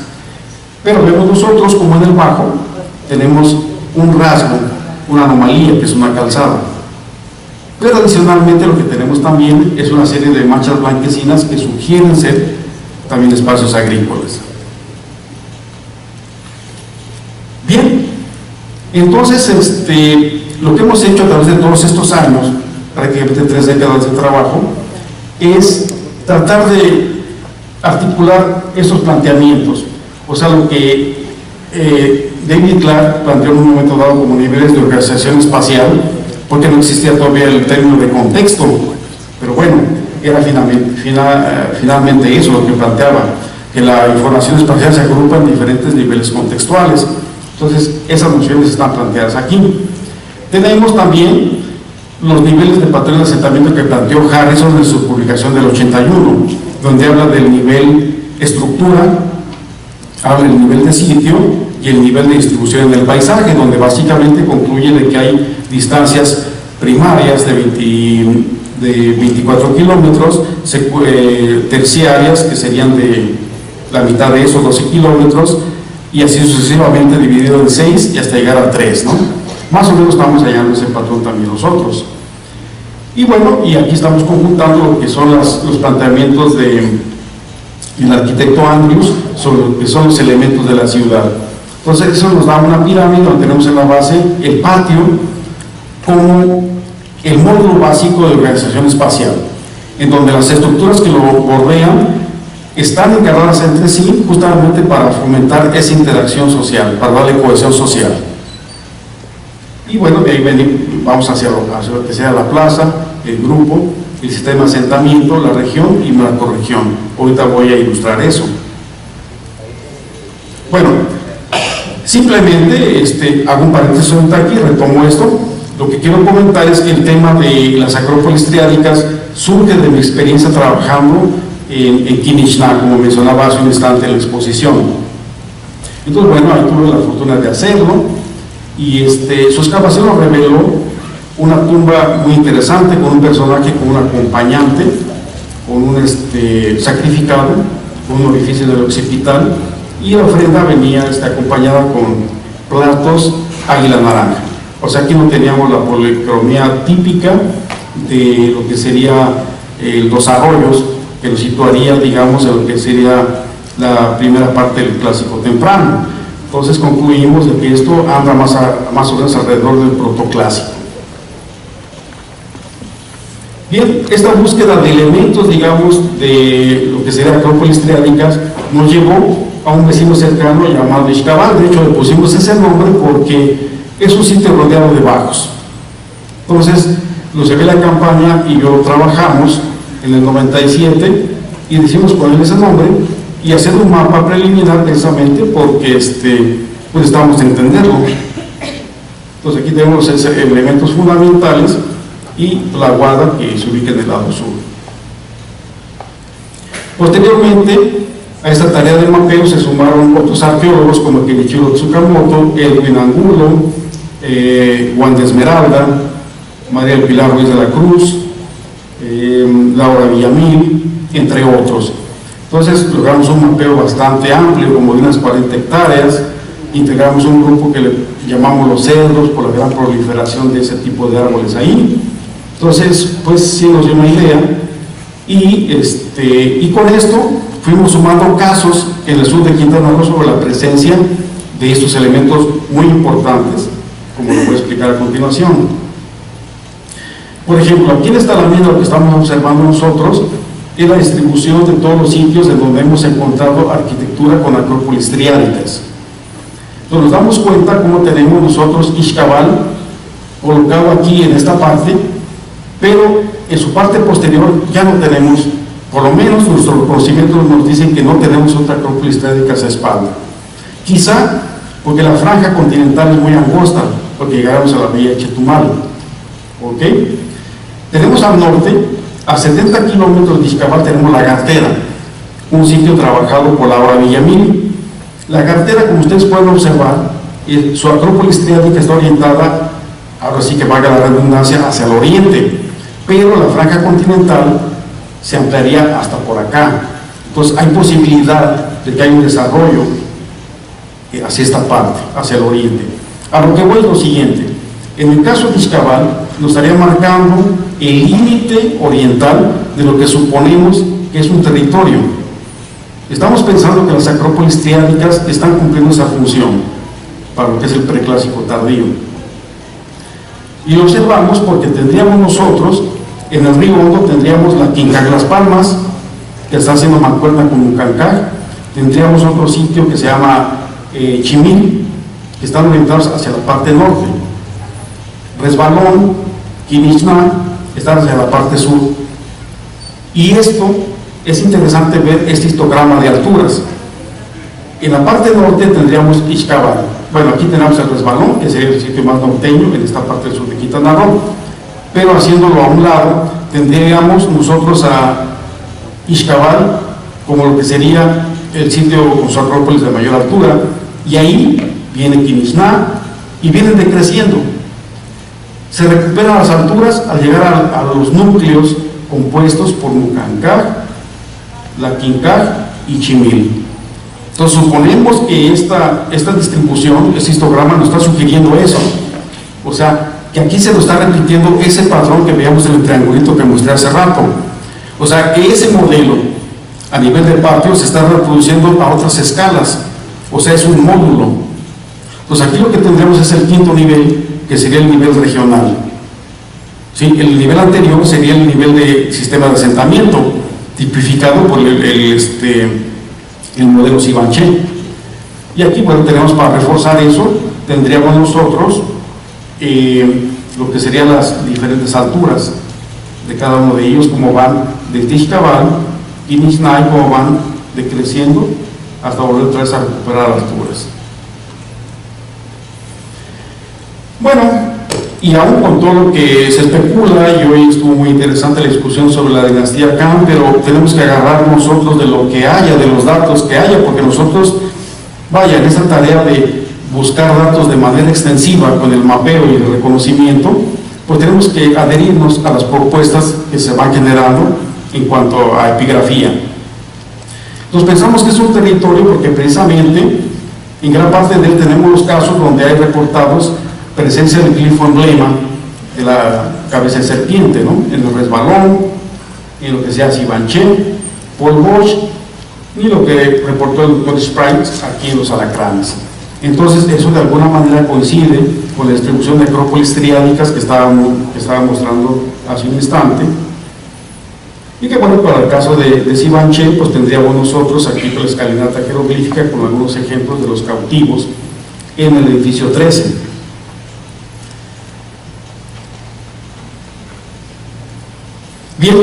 Pero vemos nosotros como en el bajo tenemos un rasgo, una anomalía, que es una calzada. Pero adicionalmente lo que tenemos también es una serie de manchas blanquecinas que sugieren ser también espacios agrícolas. Bien, entonces lo que hemos hecho a través de todos estos años, prácticamente 3 décadas de trabajo, es tratar de articular estos planteamientos, o sea, lo que David Clark planteó en un momento dado como niveles de organización espacial, porque no existía todavía el término de contexto, pero bueno, era finalmente eso lo que planteaba, que la información espacial se agrupa en diferentes niveles contextuales. Entonces, esas nociones están planteadas aquí. Tenemos también los niveles de patrón de asentamiento que planteó Harrison en su publicación del 81, donde habla del nivel estructura, habla del nivel de sitio y el nivel de distribución en el paisaje, donde básicamente concluye de que hay distancias primarias de 24 kilómetros, terciarias, que serían de la mitad de esos 12 kilómetros, y así sucesivamente dividido en 6 y hasta llegar a 3, ¿no? Más o menos estamos hallando ese patrón también nosotros. Y bueno, y aquí estamos conjuntando lo que son los planteamientos del arquitecto Andrews sobre lo que son los elementos de la ciudad. Entonces eso nos da una pirámide donde tenemos en la base el patio como el módulo básico de organización espacial, en donde las estructuras que lo bordean están encargadas entre sí justamente para fomentar esa interacción social, para darle cohesión social. Y bueno, de ahí vamos hacia lo que sea la plaza, el grupo, el sistema de asentamiento, la región y macrorregión. Ahorita voy a ilustrar eso. Bueno, simplemente hago un paréntesis aquí, retomo esto. Lo que quiero comentar es que el tema de las acrópolis triádicas surge de mi experiencia trabajando en Quinichná, como mencionaba hace un instante en la exposición. Entonces, bueno, ahí tuve la fortuna de hacerlo, y su excavación nos reveló una tumba muy interesante con un personaje, con un acompañante, con un sacrificado, con un orificio del occipital, y la ofrenda venía acompañada con platos águila naranja. O sea, aquí no teníamos la policromía típica de lo que sería los arroyos, que lo situaría, digamos, en lo que sería la primera parte del clásico temprano. Entonces concluimos de que esto anda más o menos alrededor del protoclásico. Bien, esta búsqueda de elementos, digamos, de lo que sería acrópolis triádicas, nos llevó a un vecino cercano llamado Ixtabal. De hecho, le pusimos ese nombre porque es un sitio rodeado de bajos. Entonces, Luis Miguel La Campaña y yo trabajamos en el 97 y decidimos ponerle ese nombre y hacer un mapa preliminar precisamente porque pues estábamos a entenderlo. Entonces aquí tenemos elementos fundamentales y la guarda que se ubica en el lado sur. Posteriormente a esta tarea de mapeo se sumaron otros arqueólogos como Kenichiro Tsukamoto, Edwin Angulo, Juan de Esmeralda, María del Pilar Ruiz de la Cruz, Laura Villamil, entre otros. Entonces logramos un mapeo bastante amplio, como de unas 40 hectáreas, integramos un grupo que le llamamos los cedros por la gran proliferación de ese tipo de árboles ahí. Entonces, pues sí nos dio una idea y con esto fuimos sumando casos en el sur de Quintana Roo sobre la presencia de estos elementos muy importantes, como lo voy a explicar a continuación. Por ejemplo, aquí en esta lámina lo que estamos observando nosotros es la distribución de todos los sitios en donde hemos encontrado arquitectura con acrópolis triádicas. Entonces nos damos cuenta cómo tenemos nosotros Ixcabal colocado aquí en esta parte, pero en su parte posterior ya no tenemos, por lo menos nuestros conocimientos nos dicen que no tenemos otra acrópolis triádica a esa espalda. Quizá porque la franja continental es muy angosta, porque llegamos a la villa de Chetumal. ¿Ok? Tenemos al norte, a 70 kilómetros de Ixcabal, tenemos La Gartera, un sitio trabajado por Laura Villamil. La Gartera, como ustedes pueden observar, su acrópolis triádica está orientada, ahora sí que valga la redundancia, hacia el oriente, pero la franja continental se ampliaría hasta por acá. Entonces hay posibilidad de que haya un desarrollo hacia esta parte, hacia el oriente. A lo que voy es lo siguiente: en el caso de Ixcabal nos estaría marcando el límite oriental de lo que suponemos que es un territorio. Estamos pensando que las acrópolis triádicas están cumpliendo esa función para lo que es el preclásico tardío. Y lo observamos porque tendríamos nosotros, en el río Hondo tendríamos la Quincaj Las Palmas, que está haciendo mancuerna con Mucancaj. Tendríamos otro sitio que se llama Chimil, que están orientados hacia la parte norte. Resbalón, Quinixna, están hacia la parte sur. Y esto es interesante ver este histograma de alturas. En la parte norte tendríamos Ixcabal. Bueno, aquí tenemos el Resbalón, que sería el sitio más norteño, en esta parte del sur de Quintana Roo. Pero haciéndolo a un lado, tendríamos nosotros a Ixcabal como lo que sería el sitio con su acrópolis de mayor altura, y ahí viene Quinixna y vienen decreciendo. Se recuperan las alturas al llegar a los núcleos compuestos por Mucancaj, la Quincaj y Chimil. Entonces suponemos que esta distribución, este histograma nos está sugiriendo eso. O sea, que aquí se nos está repitiendo ese patrón que veíamos en el triangulito que mostré hace rato. O sea, que ese modelo a nivel de patio se está reproduciendo a otras escalas. O sea, es un módulo. Entonces aquí lo que tendremos es el quinto nivel, que sería el nivel regional. ¿Sí? El nivel anterior sería el nivel de sistema de asentamiento, tipificado por el modelo Sibanché. Y aquí, bueno, tenemos, para reforzar eso, tendríamos nosotros lo que serían las diferentes alturas de cada uno de ellos, como van de Ixcabal y Quinixna, como van decreciendo hasta volver otra vez a recuperar alturas. Bueno, y aún con todo lo que se especula, y hoy estuvo muy interesante la discusión sobre la dinastía Khan, pero tenemos que agarrar nosotros de lo que haya, de los datos que haya, porque nosotros, vaya, en esa tarea de buscar datos de manera extensiva con el mapeo y el reconocimiento, pues tenemos que adherirnos a las propuestas que se van generando en cuanto a epigrafía. Entonces pensamos que es un territorio porque precisamente en gran parte de él tenemos los casos donde hay reportados presencia del glifo emblema de la cabeza de serpiente, ¿no? En el Resbalón, en lo que sea Sibanché, Paul Bosch, y lo que reportó el doctor Sprites aquí en los Alacranes. Entonces eso de alguna manera coincide con la distribución de acrópolis triádicas que estaba mostrando hace un instante, y que bueno, para el caso de Sibanché, pues tendríamos nosotros aquí la escalinata jeroglífica con algunos ejemplos de los cautivos en el edificio 13. Bien,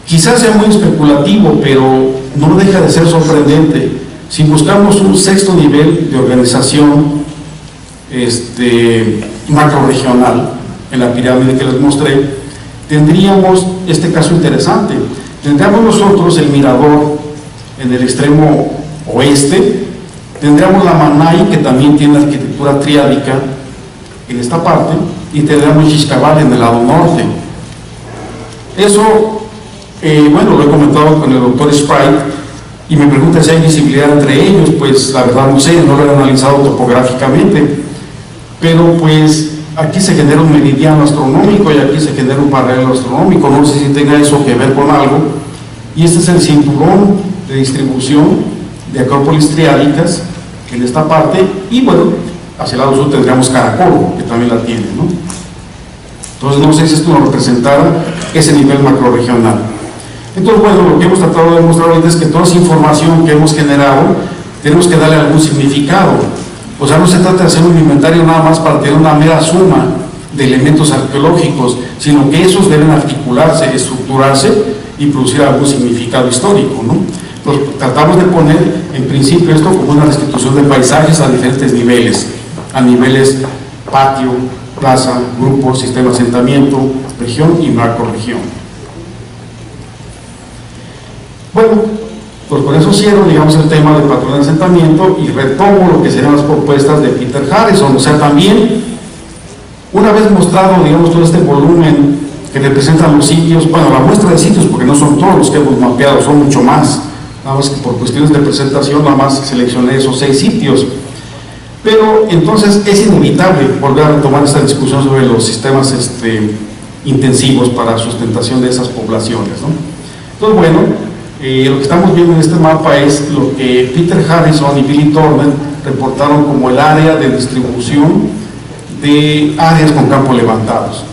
quizás sea muy especulativo, pero no deja de ser sorprendente. Si buscamos un sexto nivel de organización macroregional en la pirámide que les mostré, tendríamos este caso interesante. Tendríamos nosotros el mirador en el extremo oeste, tendríamos la Manay, que también tiene arquitectura triádica en esta parte, y tendríamos Ixcabal en el lado norte. Eso, bueno, lo he comentado con el doctor Sprite y me pregunta si hay visibilidad entre ellos. Pues la verdad no sé, no lo he analizado topográficamente, pero pues aquí se genera un meridiano astronómico y aquí se genera un paralelo astronómico, no sé si tenga eso que ver con algo. Y este es el cinturón de distribución de acrópolis triádicas en esta parte, y bueno, hacia el lado sur tendríamos Caracol, que también la tiene, ¿no? Entonces no sé si esto nos representara ese nivel macrorregional. Entonces, bueno, lo que hemos tratado de demostrar ahorita es que toda esa información que hemos generado tenemos que darle algún significado. O sea, no se trata de hacer un inventario nada más para tener una mera suma de elementos arqueológicos, sino que esos deben articularse, estructurarse y producir algún significado histórico, ¿no? Entonces, tratamos de poner en principio esto como una restitución de paisajes a diferentes niveles, a niveles patio, plaza, grupo, sistema de asentamiento, región y macrorregión. Bueno, pues con eso cierro, digamos, el tema del patrón de asentamiento y retomo lo que serían las propuestas de Peter Harrison. O sea, también, una vez mostrado, digamos, todo este volumen que representan los sitios, bueno, la muestra de sitios, porque no son todos los que hemos mapeado, son mucho más, nada más que por cuestiones de presentación, nada más seleccioné esos 6 sitios. Pero entonces es inevitable volver a retomar esta discusión sobre los sistemas intensivos para sustentación de esas poblaciones, ¿no? Entonces, bueno, lo que estamos viendo en este mapa es lo que Peter Harrison y Billy Turner reportaron como el área de distribución de áreas con campos levantados.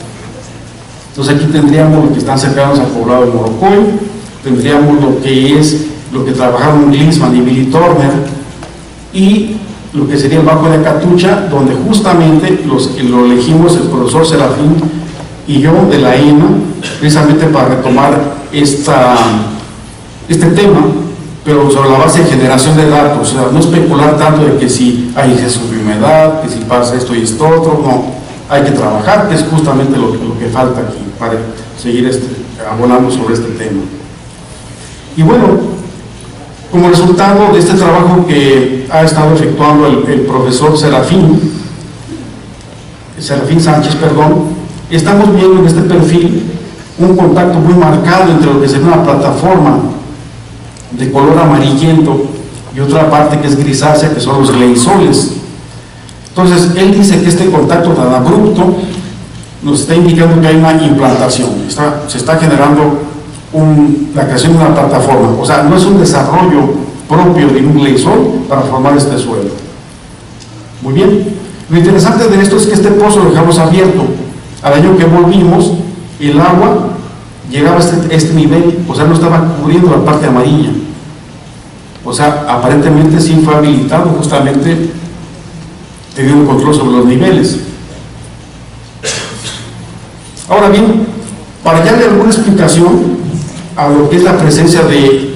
Entonces aquí tendríamos lo que están cercanos al poblado de Morrocoy, tendríamos lo que trabajaron Glinsman y Billy Turner, y lo que sería el Bajo de Acatucha, donde justamente lo elegimos el profesor Serafín y yo de la ENA, precisamente para retomar este tema, pero sobre la base de generación de datos. O sea, no especular tanto de que si hay exceso de humedad, que si pasa esto y esto otro, no, hay que trabajar, que es justamente lo que falta aquí para seguir abonando sobre este tema. Y bueno, como resultado de este trabajo que ha estado efectuando el profesor Serafín Sánchez, estamos viendo en este perfil un contacto muy marcado entre lo que sería una plataforma de color amarillento y otra parte que es grisácea, que son los gleisoles. Entonces, él dice que este contacto tan abrupto nos está indicando que hay una implantación, se está generando la creación de una plataforma. O sea, no es un desarrollo propio de un gleisol para formar este suelo. Muy bien. Lo interesante de esto es que este pozo lo dejamos abierto. Al año que volvimos, el agua llegaba a este nivel, o sea, no estaba cubriendo la parte amarilla. O sea, aparentemente sí fue habilitado justamente teniendo control sobre los niveles. Ahora bien, para darle alguna explicación a lo que es la presencia de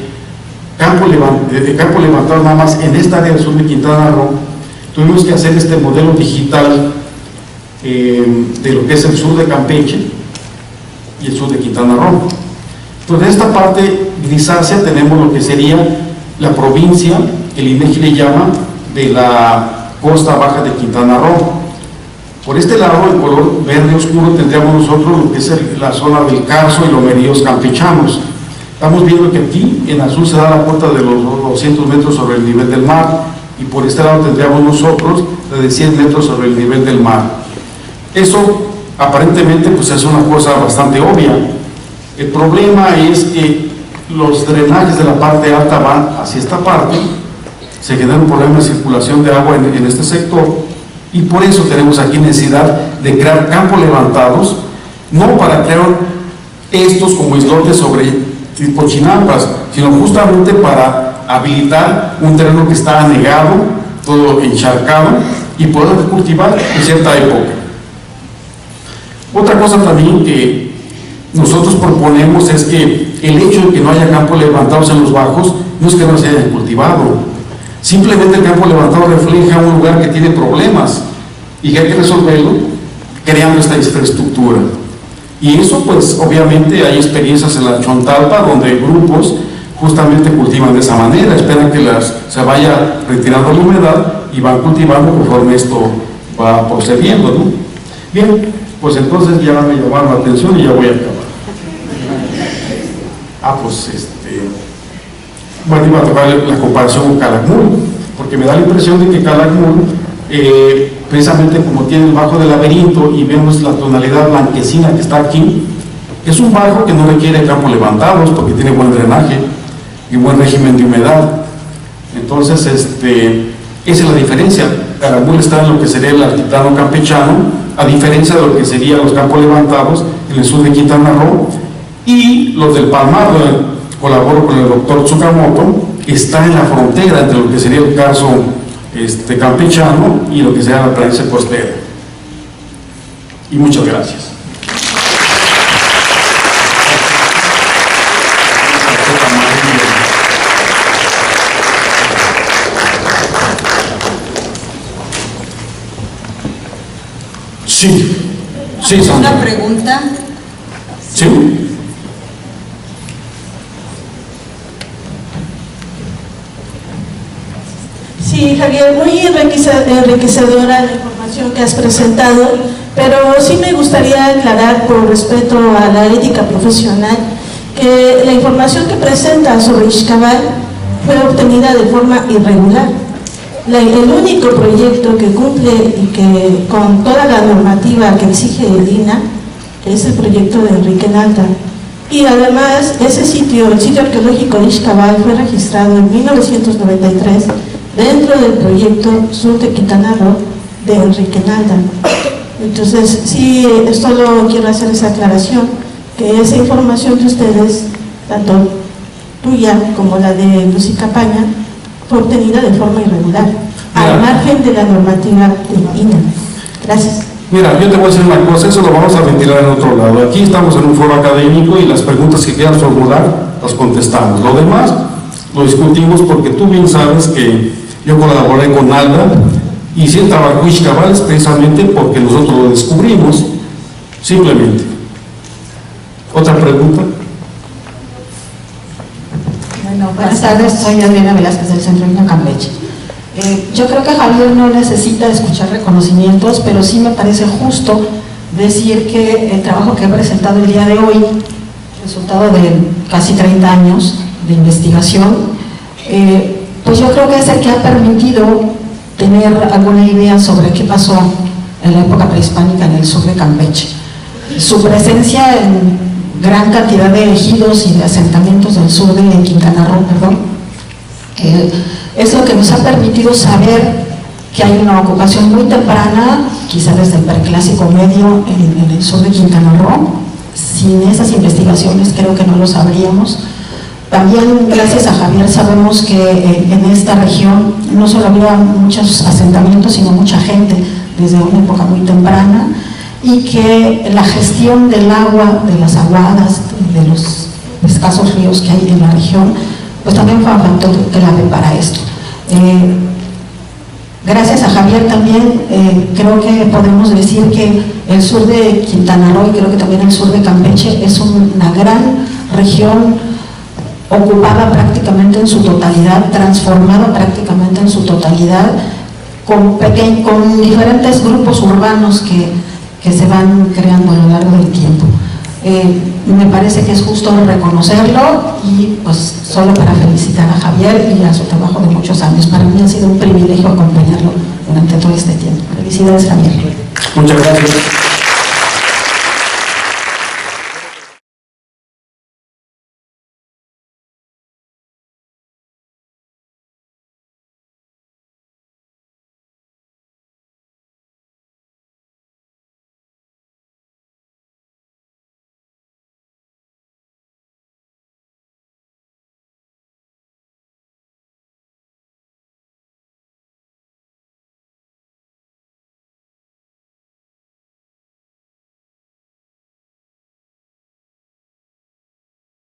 campo levantado nada más en esta área del sur de Quintana Roo, tuvimos que hacer este modelo digital de lo que es el sur de Campeche y el sur de Quintana Roo. Entonces, en esta parte grisácea tenemos lo que sería la provincia, el INEGI le llama, de la costa baja de Quintana Roo. Por este lado, el color verde oscuro, tendríamos nosotros lo que es la zona del Carso y los Lomeríos campechanos. Estamos viendo que aquí en azul se da la puerta de los 200 metros sobre el nivel del mar, y por este lado tendríamos nosotros la de 100 metros sobre el nivel del mar. Eso aparentemente pues es una cosa bastante obvia. El problema es que los drenajes de la parte alta van hacia esta parte, se genera un problema de circulación de agua en este sector, y por eso tenemos aquí necesidad de crear campos levantados, no para crear estos como islotes sobre tipo chinampas, sino justamente para habilitar un terreno que está anegado, todo encharcado, y poder cultivar en cierta época. Otra cosa también que nosotros proponemos es que el hecho de que no haya campos levantados en los bajos no es que no se hayan cultivado. Simplemente el campo levantado refleja un lugar que tiene problemas y que hay que resolverlo creando esta infraestructura. Y eso pues obviamente hay experiencias en la Chontalpa donde grupos justamente cultivan de esa manera, esperan que se vaya retirando la humedad y van cultivando conforme esto va procediendo, ¿no? Bien, pues entonces ya me llamaron la atención y ya voy a acabar. bueno, iba a tocar la comparación con Calakmul, porque me da la impresión de que Calakmul, precisamente como tiene el bajo del laberinto y vemos la tonalidad blanquecina que está aquí, es un bajo que no requiere campos levantados porque tiene buen drenaje y buen régimen de humedad. Entonces, esa es la diferencia. Calakmul está en lo que sería el altiplano campechano, a diferencia de lo que serían los campos levantados en el sur de Quintana Roo, y los del Palmar, donde colaboro con el doctor Tsukamoto, está en la frontera entre lo que sería el caso campechano y lo que sería la planicie costera. Y muchas gracias. Sí, Sandra. Una pregunta. Sí. Sí, Javier, muy enriquecedora la información que has presentado, pero sí me gustaría aclarar, por respeto a la ética profesional, que la información que presenta sobre Ixcabal fue obtenida de forma irregular. El único proyecto que cumple y que con toda la normativa que exige el INAH es el proyecto de Enrique Nalda. Y además, ese sitio, el sitio arqueológico de Ixcabal, fue registrado en 1993 dentro del proyecto Sur de Quintana Roo de Enrique Nalda. Entonces, sí, solo quiero hacer esa aclaración, que esa información de ustedes, tanto tuya como la de Lucy Campaña, fue obtenida de forma irregular, al margen de la normativa del INAH. Gracias. Mira, yo te voy a decir una cosa, eso lo vamos a ventilar en otro lado. Aquí estamos en un foro académico y las preguntas que quieras formular, las contestamos. Lo demás, lo discutimos porque tú bien sabes que yo colaboré con Nalda y si el trabajo Ixcabal es precisamente porque nosotros lo descubrimos, simplemente. ¿Otra pregunta? Bueno, buenas tardes, soy Adriana Velázquez del Centro INAH Campeche. Yo creo que Javier no necesita escuchar reconocimientos, pero sí me parece justo decir que el trabajo que he presentado el día de hoy, resultado de casi 30 años de investigación, pues yo creo que es el que ha permitido tener alguna idea sobre qué pasó en la época prehispánica en el sur de Campeche. Su presencia en gran cantidad de ejidos y de asentamientos del sur de Quintana Roo, es lo que nos ha permitido saber que hay una ocupación muy temprana, quizá desde el preclásico medio en el sur de Quintana Roo. Sin esas investigaciones creo que no lo sabríamos. También gracias a Javier sabemos que en esta región no solo había muchos asentamientos, sino mucha gente desde una época muy temprana, y que la gestión del agua, de las aguadas, de los escasos ríos que hay en la región, pues también fue un factor clave para esto. Gracias a Javier también creo que podemos decir que el sur de Quintana Roo y creo que también el sur de Campeche es una gran región ocupada prácticamente en su totalidad, transformada prácticamente en su totalidad, con diferentes grupos urbanos que se van creando a lo largo del tiempo. Me parece que es justo reconocerlo y pues solo para felicitar a Javier y a su trabajo de muchos años. Para mí ha sido un privilegio acompañarlo durante todo este tiempo. Felicidades, Javier. Muchas gracias.